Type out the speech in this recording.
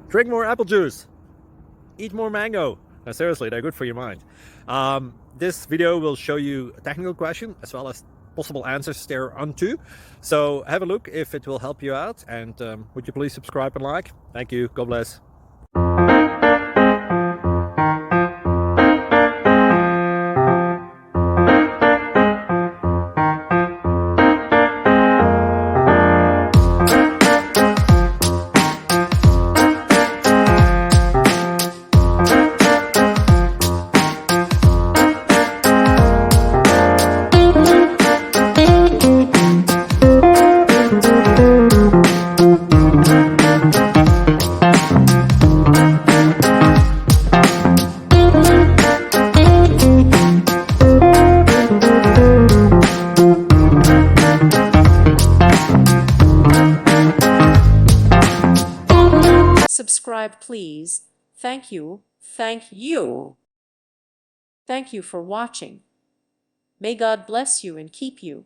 Drink more apple juice. Eat more mango. No, seriously, they're good for your mind. This video will show you a technical question as well as possible answers thereunto. So have a look if it will help you out, and would you please subscribe and like? Thank you. God bless. Subscribe, please. Thank you. Thank you. Thank you for watching. May God bless you and keep you.